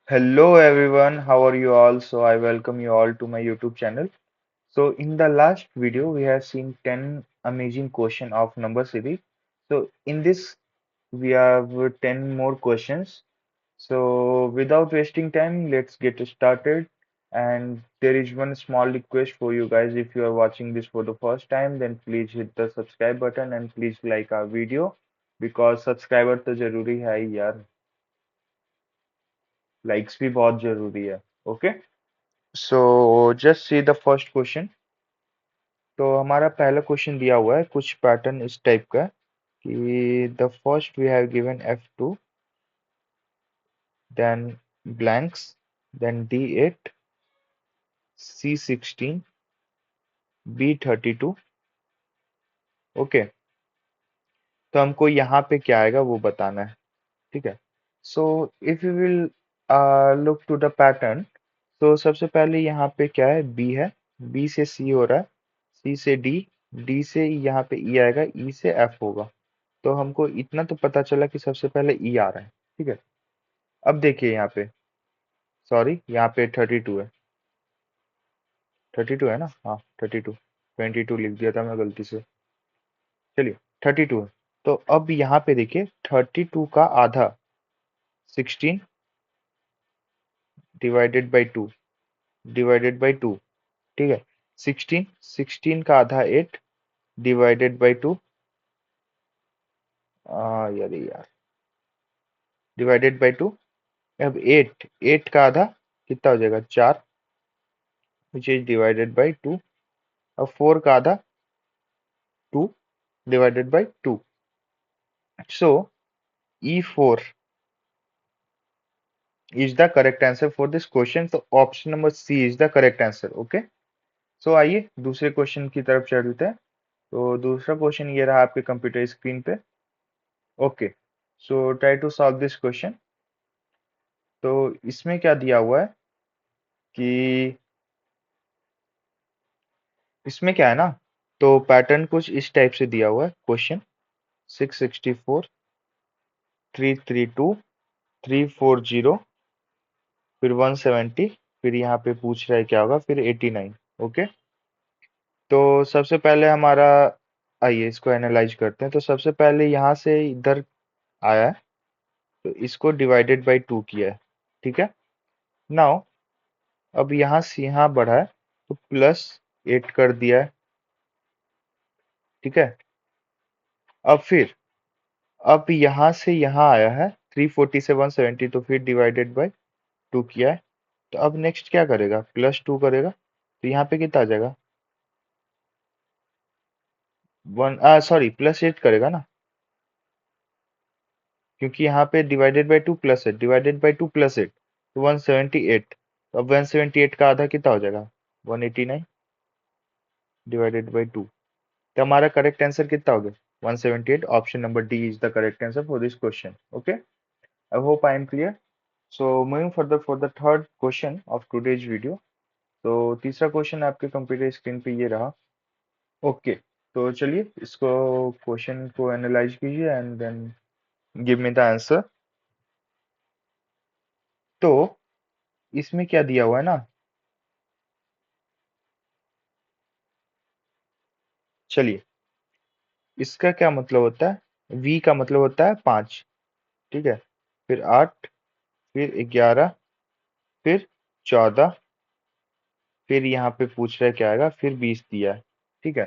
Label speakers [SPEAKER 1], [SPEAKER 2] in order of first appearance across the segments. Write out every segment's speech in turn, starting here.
[SPEAKER 1] Hello everyone, how are you all? So I welcome you all to my YouTube channel. So in the last video, we have seen 10 amazing question of number series. So in this, we have 10 more questions. So without wasting time, let's get started. And there is one small request for you guys. If you are watching this for the first time, then please hit the subscribe button and please like our video because subscriber तो जरूरी है ही यार. Likes भी बहुत जरूरी है. Okay? So just see the first question. तो हमारा पहला क्वेश्चन दिया हुआ है कुछ पैटर्न इस टाइप का कि the first we have given F2 then blanks then D8 C16 B32 okay तो हमको यहाँ पे क्या आएगा वो बताना है ठीक है so if you will look to the pattern तो सबसे पहले यहाँ पे क्या है B है B से C हो रहा है C से D D से यहाँ पे E आएगा E से F होगा तो हमको इतना तो पता चला कि सबसे पहले ई आ रहा है ठीक है अब देखिए यहाँ पे सॉरी यहाँ पे 32 है 32 है ना हाँ 32 22 लिख दिया था मैं गलती से चलिए 32 है तो अब यहाँ पे देखिए 32 का आधा 16 डिवाइडेड बाई टू ठीक है 16 का आधा 8 डिवाइडेड बाई 2 यार डिवाइडेड बाई 2 अब 8 का आधा कितना हो जाएगा 4 विच इज डिवाइडेड बाई 2 अब 4 का आधा 2 divided by 2 so E4 is the correct answer for this question so option number C is the correct answer okay so आइए दूसरे क्वेश्चन की तरफ चलते हैं तो दूसरा क्वेश्चन ये रहा आपके कंप्यूटर स्क्रीन पे okay so try to solve this question तो इसमें क्या दिया हुआ है कि इसमें क्या है ना तो पैटर्न कुछ इस टाइप से दिया हुआ है क्वेश्चन 664 332 340 फिर 170 फिर यहाँ पे पूछ रहा है क्या होगा फिर 89 ओके तो सबसे पहले हमारा आइए इसको एनालाइज करते हैं तो सबसे पहले यहाँ से इधर आया है तो इसको डिवाइडेड बाई 2 किया है ठीक है नाउ अब यहाँ से यहाँ बढ़ा है तो +8 कर दिया है ठीक है अब फिर अब यहाँ से यहाँ आया है 340 से 170 तो फिर डिवाइडेड बाई 2 किया है तो अब नेक्स्ट क्या करेगा +2 करेगा तो यहाँ पे कितना आ जाएगा वन सॉरी +8 करेगा ना क्योंकि यहाँ पे डिवाइडेड बाई 2 प्लस है डिवाइडेड बाई 2 +8 तो 178 अब 178 का आधा कितना हो जाएगा 189 डिवाइडेड बाई 2 तो हमारा करेक्ट आंसर कितना हो गया 178 option number D is the correct answer for this question okay I hope I am clear so moving further for the third question of today's video तो तीसरा क्वेश्चन आपके computer screen पे ये रहा okay तो चलिए इसको क्वेश्चन को एनालाइज कीजिए and then give me the answer तो इसमें क्या दिया हुआ है ना चलिए इसका क्या मतलब होता है V का मतलब होता है 5 ठीक है फिर 8 फिर 11 फिर 14 फिर यहाँ पे पूछ रहा है क्या आएगा फिर 20 दिया है ठीक है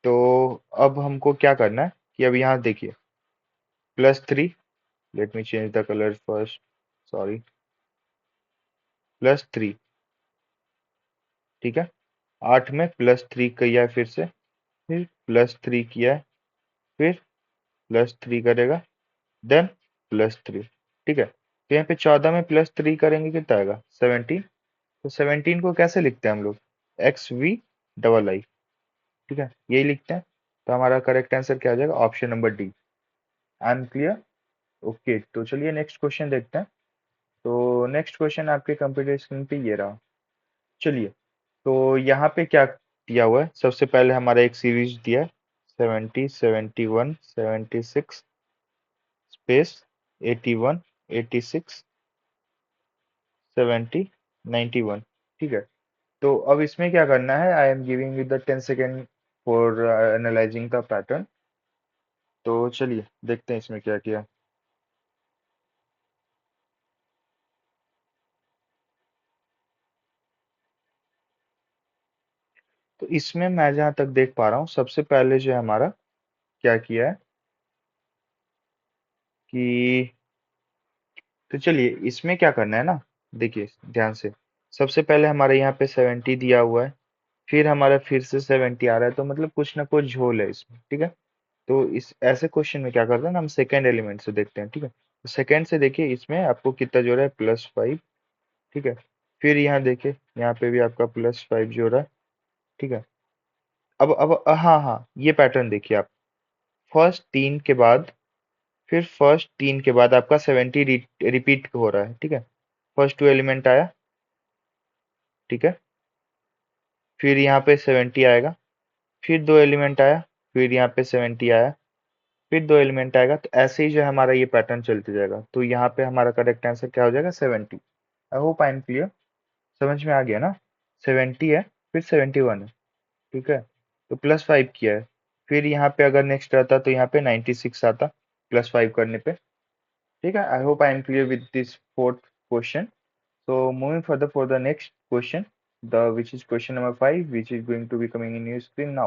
[SPEAKER 1] तो अब हमको क्या करना है कि अब यहाँ देखिए +3 let me change the colour first sorry +3 ठीक है 8 में +3 किया है फिर से फिर +3 किया है फिर +3 करेगा देन +3 ठीक है तो यहाँ पे 14 में +3 करेंगे कितना आएगा 17 तो 17 को कैसे लिखते हैं हम लोग XV ठीक है यही लिखते हैं तो हमारा करेक्ट आंसर क्या आ जाएगा option number D I am clear okay तो चलिए नेक्स्ट क्वेश्चन देखते हैं तो नेक्स्ट क्वेश्चन आपके कंप्यूटर स्क्रीन पे ये रहा चलिए तो यहाँ पे क्या दिया हुआ है सबसे पहले हमारा एक सीरीज दिया है 70 71 76 स्पेस 81 86 70, 91। ठीक है, तो अब इसमें क्या करना है, I am giving you the 10 second for analysing the pattern. तो चलिए देखते हैं इसमें क्या किया। तो इसमें मैं जहां तक देख पा रहा हूँ, सबसे पहले जो है हमारा क्या किया है कि, तो चलिए इसमें क्या करना है ना, देखिए ध्यान से। सबसे पहले हमारे यहाँ पे 70 दिया हुआ है, फिर हमारा फिर से 70 आ रहा है, तो मतलब कुछ ना कुछ झोल है इसमें। ठीक है, तो इस ऐसे क्वेश्चन में क्या करते हैं ना, हम सेकेंड एलिमेंट से देखते हैं। ठीक है, तो सेकेंड से देखिए इसमें आपको कितना जोड़ा है, +5। ठीक है, फिर यहाँ देखिए, यहाँ पे भी आपका +5 जोड़ा है। ठीक है, अब हाँ हाँ, ये पैटर्न देखिए आप, फर्स्ट 3 के बाद, फिर फर्स्ट 3 के बाद आपका 70 रिपीट हो रहा है। ठीक है, फर्स्ट 2 एलिमेंट आया। ठीक है, फिर यहाँ पे 70 आएगा, फिर 2 एलिमेंट आया, फिर यहाँ पे 70 आया, फिर 2 एलिमेंट आएगा। तो ऐसे ही जो है हमारा ये पैटर्न चलते जाएगा। तो यहाँ पे हमारा करेक्ट आंसर क्या हो जाएगा, 70। I hope I am clear, समझ में आ गया ना। 70 है, फिर 71 है। ठीक है, तो +5 किया है, फिर यहाँ पे अगर नेक्स्ट आता तो यहाँ पे 96 आता +5 करने पे। ठीक है, I hope I am clear with this fourth question. So moving further for the next question, the which is question number 5, which is going to be coming in your screen now.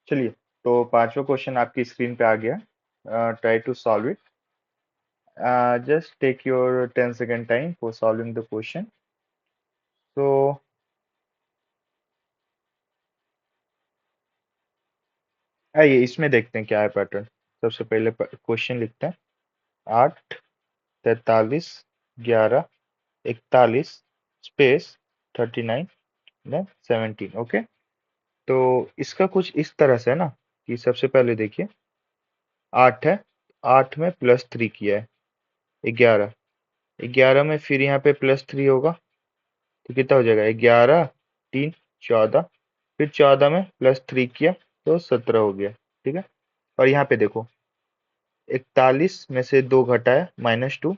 [SPEAKER 1] चलिए, तो पांचवा question आपकी screen पे आ गया। Try to solve it. Just take your 10 second time for solving the question. तो आइए इसमें देखते हैं क्या है पैटर्न। सबसे पहले क्वेश्चन लिखते हैं, 8, 43, 11, 41, स्पेस 39, देन 17। ओके, तो इसका कुछ इस तरह से है ना, कि सबसे पहले देखिए 8 है, 8 में +3 किया है 11, 11 में फिर यहाँ पे +3 होगा, तो कितना हो जाएगा, 11, 3, 14, फिर 14 में +3 किया तो 17 हो गया। ठीक है, और यहाँ पे देखो 41 में से 2 घटाया -2,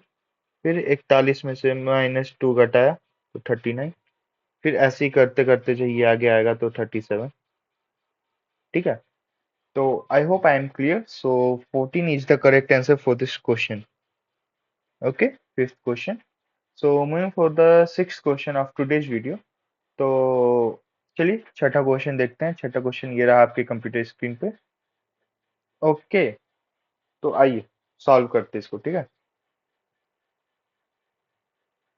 [SPEAKER 1] फिर 41 में से -2 घटाया तो 39, फिर ऐसे ही करते करते जो ये आगे आएगा तो 37। ठीक है, तो I hope I am clear. So 14 is the correct answer for this question. Okay, fifth question. So moving for the sixth question of today's video। तो चलिए छठा क्वेश्चन देखते हैं। छठा क्वेश्चन ये रहा आपके कंप्यूटर स्क्रीन पे। ओके, तो आइए सॉल्व करते हैं इसको। ठीक है,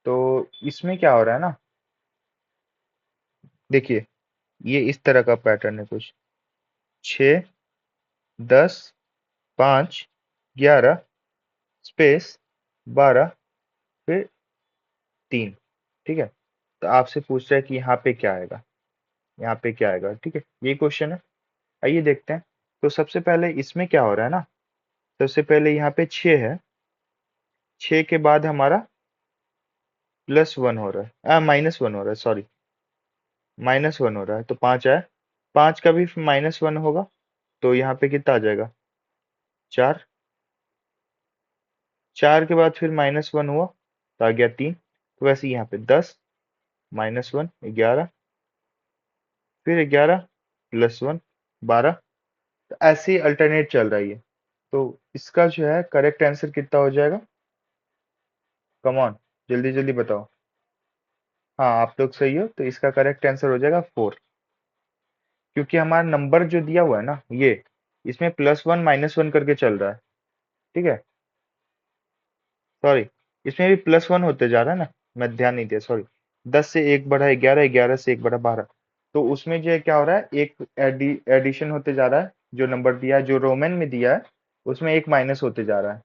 [SPEAKER 1] तो इसमें क्या हो रहा है ना, देखिए ये इस तरह का पैटर्न है कुछ, 6, 10, 5, 11, स्पेस 12, फिर 3। ठीक है, तो आपसे पूछ रहा है कि यहाँ पे क्या आएगा, यहाँ पे क्या आएगा। ठीक है, ये क्वेश्चन है, आइए देखते हैं। तो सबसे पहले इसमें क्या हो रहा है ना, सबसे पहले यहाँ पे 6 है, 6 के बाद हमारा +1 हो रहा है, -1 हो रहा है, सॉरी, -1 हो रहा है, तो 5 आया, 5 का भी -1 होगा, तो यहाँ पे कितना आ जाएगा, 4, 4 के बाद फिर -1 हुआ तो आ गया 3। तो वैसे यहाँ पे 10, -1, 11, फिर 11, +1, 12। तो ऐसे ही अल्टरनेट चल रहा है ये। तो इसका जो है करेक्ट आंसर कितना हो जाएगा, कम ऑन, जल्दी जल्दी बताओ। हाँ, आप लोग सही हो, तो इसका करेक्ट आंसर हो जाएगा 4। क्योंकि हमारा नंबर जो दिया हुआ है ना ये, इसमें +1 -1 करके चल रहा है। ठीक है, सॉरी, इसमें भी +1 होते जा रहा है ना, मैं ध्यान नहीं दिया, सॉरी। 10 से 1 बढ़ा 11, 11 से 1 बढ़ा 12। तो उसमें जो है क्या हो रहा है, एक एडिशन होते जा रहा है, जो नंबर दिया है, जो रोमन में दिया है, उसमें एक माइनस होते जा रहा है।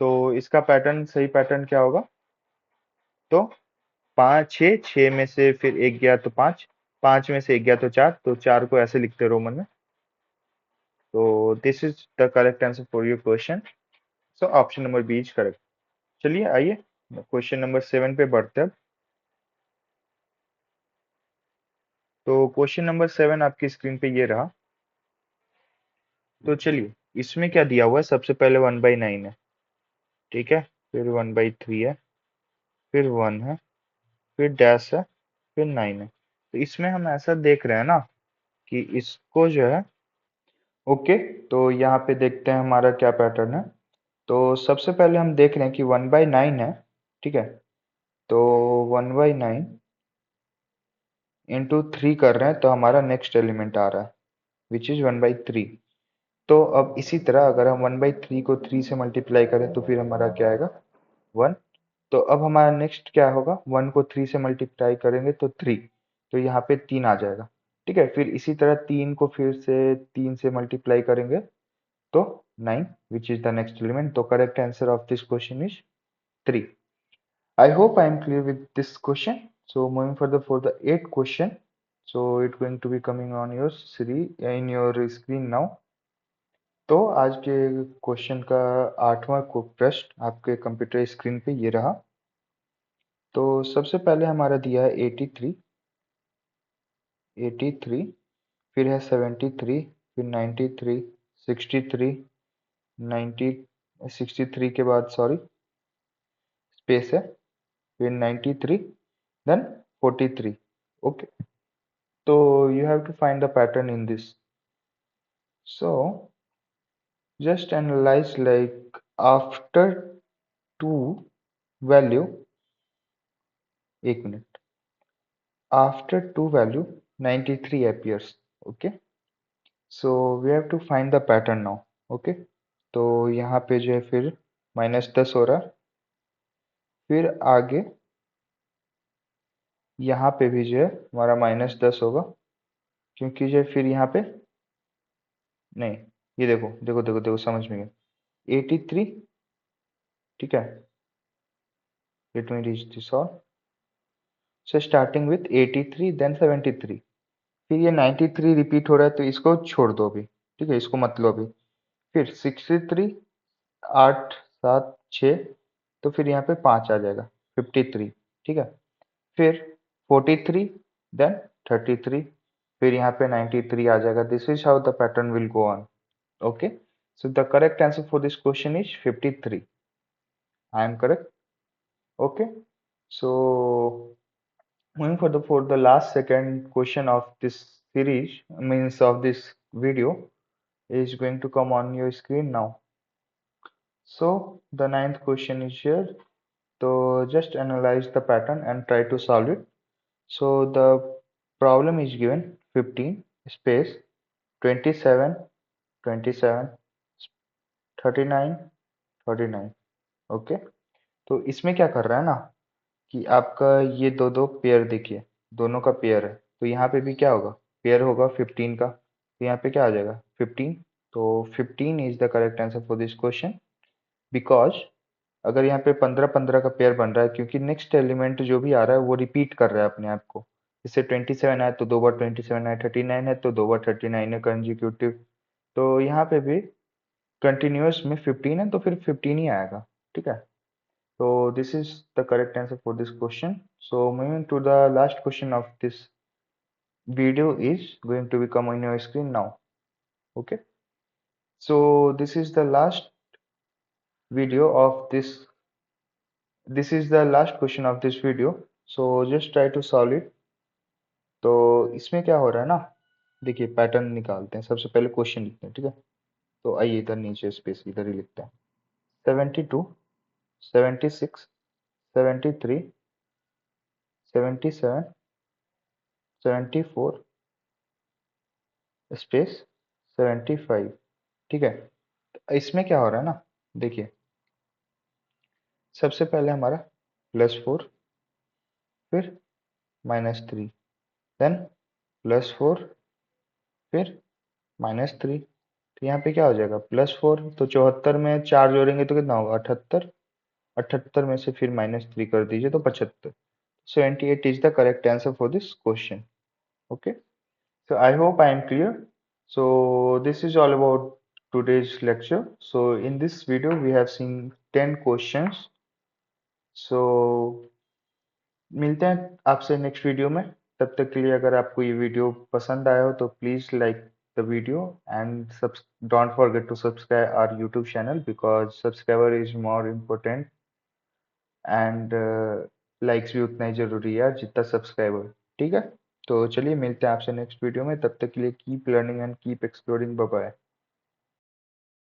[SPEAKER 1] तो इसका पैटर्न, सही पैटर्न क्या होगा, तो 5, 6, 6 में से फिर 1 गया तो 5, 5 में से 1 गया तो 4, तो 4 को ऐसे लिखते हैं रोमन में। तो this is the correct answer for your question. So option number B is correct. चलिए आइए क्वेश्चन नंबर 7 पे बढ़ते हैं। तो क्वेश्चन नंबर 7 आपकी स्क्रीन पे ये रहा। तो चलिए इसमें क्या दिया हुआ है, सबसे पहले 1/9 है। ठीक है, फिर 1/3 है, फिर 1 है, फिर डैश है, फिर 9 है। तो इसमें हम ऐसा देख रहे हैं ना कि इसको जो है, ओके, तो यहाँ पे देखते हैं हमारा क्या पैटर्न है। तो सबसे पहले हम देख रहे हैं कि 1/9 है, ठीक है। तो 1/9 इंटू 3 कर रहे हैं तो हमारा नेक्स्ट एलिमेंट आ रहा है विच इज 1/3। तो अब इसी तरह अगर हम 1/3 को 3 से मल्टीप्लाई करें तो फिर हमारा क्या आएगा, 1। तो अब हमारा नेक्स्ट क्या होगा, 1 को 3 से मल्टीप्लाई करेंगे तो 3, तो यहाँ पे 3 आ जाएगा, ठीक है। फिर इसी तरह 3 को फिर से 3 से मल्टीप्लाई करेंगे तो 9 which is the next element. तो correct answer of this question is 3। I hope I am clear with this question. So moving further for the eighth question. So it's going to be coming on your in your screen now. तो आज के question का 8वां प्रश्न आपके computer screen पे ये रहा। तो सबसे पहले हमारा दिया है 83, 83, फिर है 73, फिर 93, 63, 90, 63 के बाद सॉरी स्पेस है, फिर 93, then 43। Okay, so you have to find the pattern in this. So just analyze like after two value, एक minute, after two value 93 appears. Okay, so we have to find the pattern now. Okay, तो यहाँ पे जो है फिर -10 हो रहा है, फिर आगे यहाँ पे भी जो है हमारा -10 होगा, क्योंकि जो है फिर यहाँ पे नहीं, ये देखो देखो देखो देखो समझ में गया, 83, ठीक है। Let me reach this all. So starting with 83 then 73, फिर ये 93 रिपीट हो रहा है तो इसको छोड़ दो अभी, ठीक है, इसको मत लो अभी। फिर 63, 8, 7, 6, तो फिर यहाँ पे 5 आ जाएगा, 53, ठीक है। फिर 43 देन 33, फिर यहाँ पे 93 आ जाएगा। This is how the pattern will go on. Okay, so the correct answer for this question is 53। I am correct. Okay, so moving for the last second question of this series, means of this video, is going to come on your screen now. So the ninth question is here. So just analyze the pattern and try to solve it. So the problem is given 15 space 27, 27, 39, 39। Okay, तो इसमें क्या कर रहा है ना कि आपका ये दो दो पेयर देखिए, दोनों का पेयर है, तो यहाँ पे भी क्या होगा, पेयर होगा 15 का, तो यहाँ पे क्या आ जाएगा 15। तो 15 is the correct answer for this question, because अगर यहाँ पे 15-15 का पेयर बन रहा है, क्योंकि नेक्स्ट एलिमेंट जो भी आ रहा है वो रिपीट कर रहा है अपने आप को। जैसे 27 है तो 2 बार 27 है, 39 है तो 2 बार 39 है कंजिक्यूटिव। तो यहाँ पे भी कंटिन्यूअस में 15 है तो फिर 15 ही आएगा, ठीक है। So this is the correct answer for this question. So moving to the last question of this video is going to become on your screen now. Okay. So this is the last video of this. This is the last question of this video. So just try to solve it. तो इसमें क्या हो रहा है ना, देखिए pattern निकालते हैं। सबसे पहले क्वेश्चन लिखते हैं, ठीक है। तो आइए इधर नीचे स्पेस इधर ही लिखते हैं। 72, 76, 73, 77, 74 स्पेस 75, ठीक है। इसमें क्या हो रहा है ना, देखिए सबसे पहले हमारा +4, फिर -3, देन +4, फिर -3। तो यहाँ पे क्या हो जाएगा +4, तो 74 में 4 जोड़ेंगे तो कितना होगा 78, 78 में से फिर -3 कर दीजिए तो 75। 78 is the correct answer for this question. Okay, so I hope I am clear. So this is all about today's lecture. So in this video we have seen 10 questions. So मिलते हैं आपसे नेक्स्ट वीडियो में। तब तक के लिए अगर आपको ये वीडियो पसंद आया हो तो please like the video and don't forget to subscribe our YouTube channel, because subscriber is more important, and likes भी उतना ही जरूरी है यार जितना सब्सक्राइबर। ठीक है, तो चलिए मिलते हैं आपसे नेक्स्ट वीडियो में, तब तक के लिए keep learning and keep exploring. Bye bye.